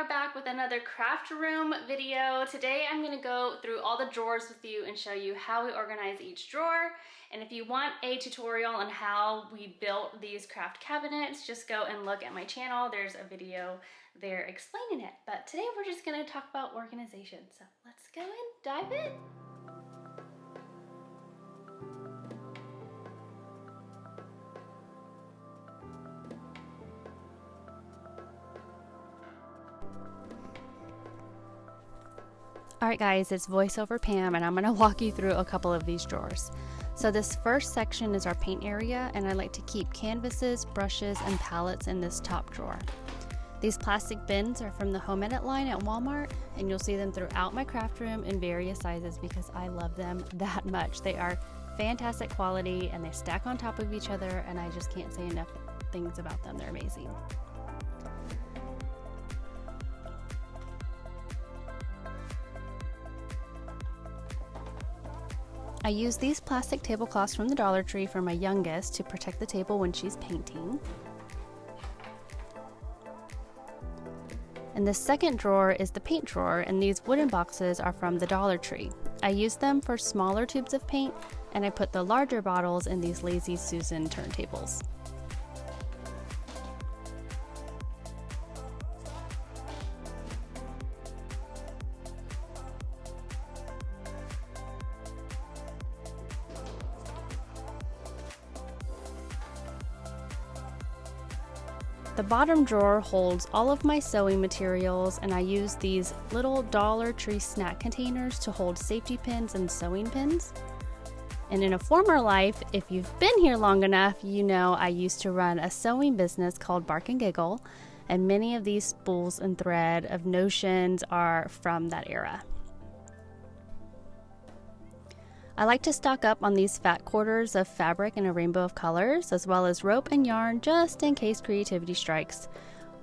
are back with another craft room video. Today I'm going to go through all the drawers with you and show you how we organize each drawer. And if you want a tutorial on how we built these craft cabinets, just go and look at my channel. There's a video there explaining it. But today we're just going to talk about organization. So let's go and dive in. Alright guys, it's voiceover Pam and I'm going to walk you through a couple of these drawers. So this first section is our paint area, and I like to keep canvases, brushes, and palettes in this top drawer. These plastic bins are from the Home Edit line at Walmart, and you'll see them throughout my craft room in various sizes because I love them that much. They are fantastic quality and they stack on top of each other, and I just can't say enough things about them. They're amazing. I use these plastic tablecloths from the Dollar Tree for my youngest to protect the table when she's painting. And the second drawer is the paint drawer, and these wooden boxes are from the Dollar Tree. I use them for smaller tubes of paint, and I put the larger bottles in these Lazy Susan turntables. The bottom drawer holds all of my sewing materials, and I use these little Dollar Tree snack containers to hold safety pins and sewing pins. And in a former life, if you've been here long enough, you know I used to run a sewing business called Bark and Giggle, and many of these spools and thread of notions are from that era. I like to stock up on these fat quarters of fabric in a rainbow of colors, as well as rope and yarn just in case creativity strikes.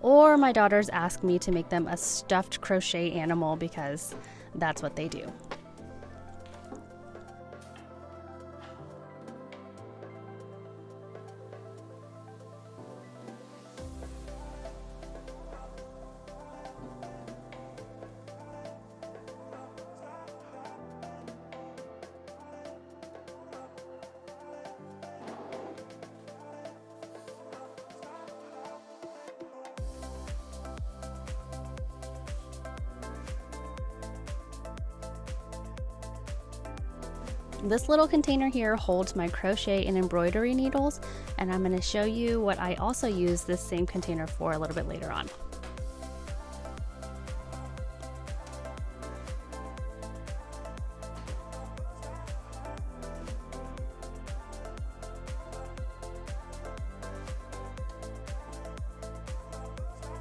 Or my daughters ask me to make them a stuffed crochet animal because that's what they do. This little container here holds my crochet and embroidery needles, and I'm going to show you what I also use this same container for a little bit later on.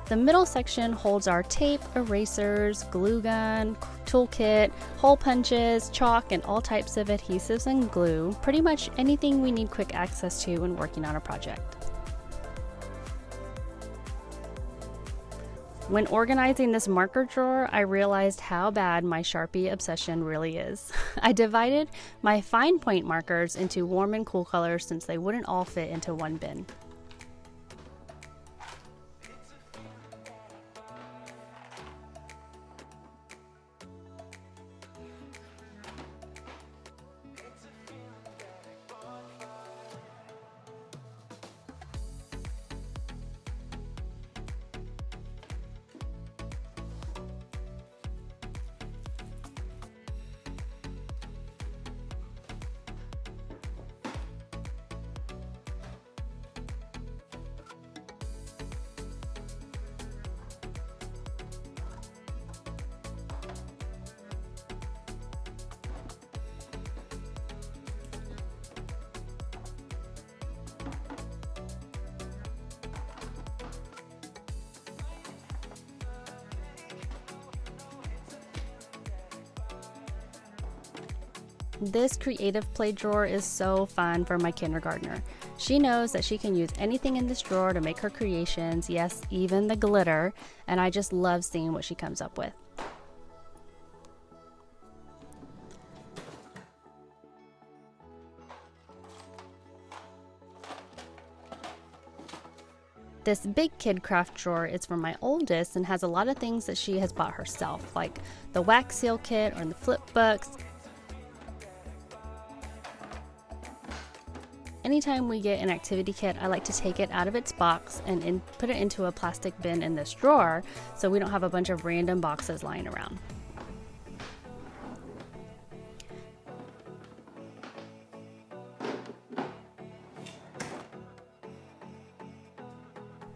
The middle section holds our tape, erasers, glue gun, toolkit, hole punches, chalk, and all types of adhesives and glue. Pretty much anything we need quick access to when working on a project. When organizing this marker drawer, I realized how bad my Sharpie obsession really is. I divided my fine point markers into warm and cool colors since they wouldn't all fit into one bin. This creative play drawer is so fun for my kindergartner. She knows that she can use anything in this drawer to make her creations, yes, even the glitter, and I just love seeing what she comes up with. This big kid craft drawer is for my oldest and has a lot of things that she has bought herself, like the wax seal kit or the flip books. Anytime we get an activity kit, I like to take it out of its box and put it into a plastic bin in this drawer so we don't have a bunch of random boxes lying around.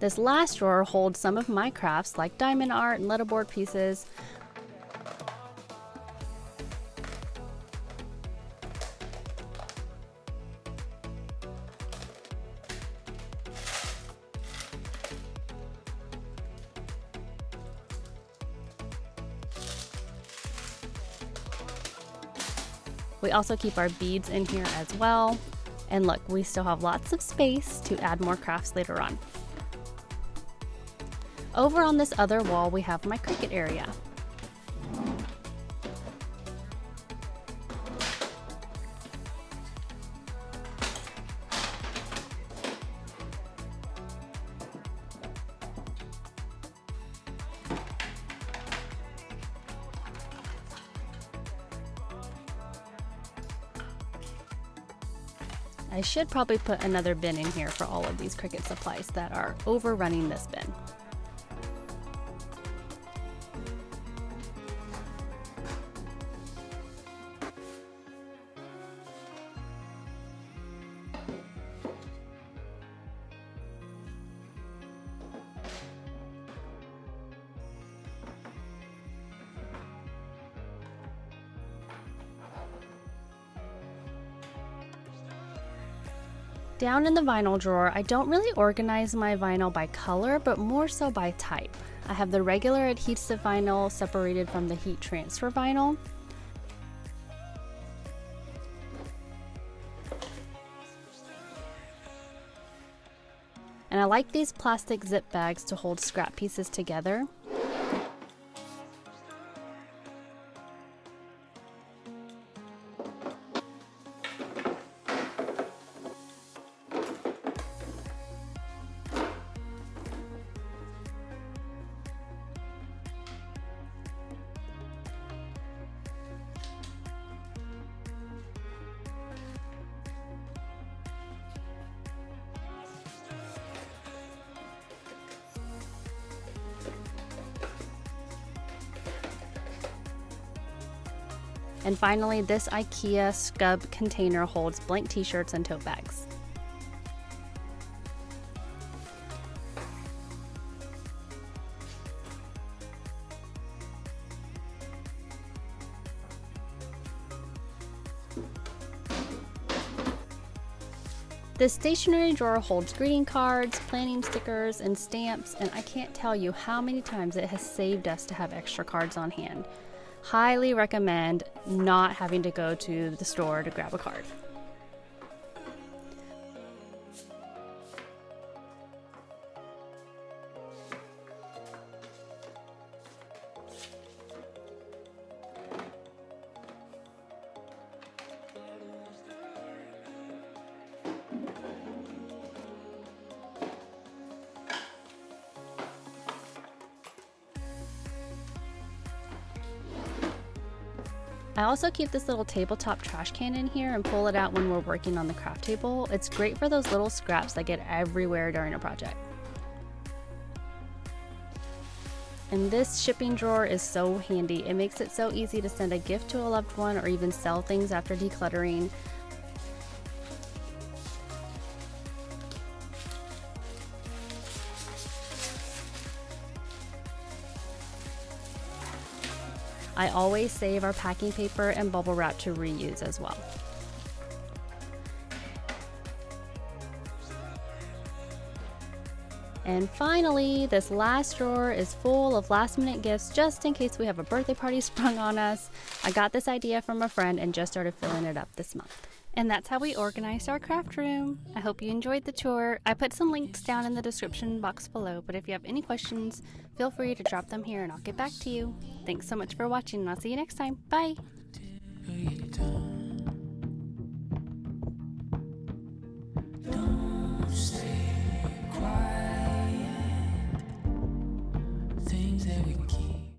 This last drawer holds some of my crafts like diamond art and letterboard pieces. We also keep our beads in here as well. And look, we still have lots of space to add more crafts later on. Over on this other wall, we have my Cricut area. I should probably put another bin in here for all of these Cricut supplies that are overrunning this bin. Down in the vinyl drawer, I don't really organize my vinyl by color, but more so by type. I have the regular adhesive vinyl separated from the heat transfer vinyl. And I like these plastic zip bags to hold scrap pieces together. And finally, this IKEA scub container holds blank t-shirts and tote bags. This stationery drawer holds greeting cards, planning stickers, and stamps, and I can't tell you how many times it has saved us to have extra cards on hand. Highly recommend not having to go to the store to grab a card. I also keep this little tabletop trash can in here and pull it out when we're working on the craft table. It's great for those little scraps that get everywhere during a project. And this shipping drawer is so handy. It makes it so easy to send a gift to a loved one or even sell things after decluttering. I always save our packing paper and bubble wrap to reuse as well. And finally, this last drawer is full of last minute gifts just in case we have a birthday party sprung on us. I got this idea from a friend and just started filling it up this month. And that's how we organized our craft room. I hope you enjoyed the tour. I put some links down in the description box below, but if you have any questions, feel free to drop them here and I'll get back to you. Thanks so much for watching and I'll see you next time. Bye! Don't stay.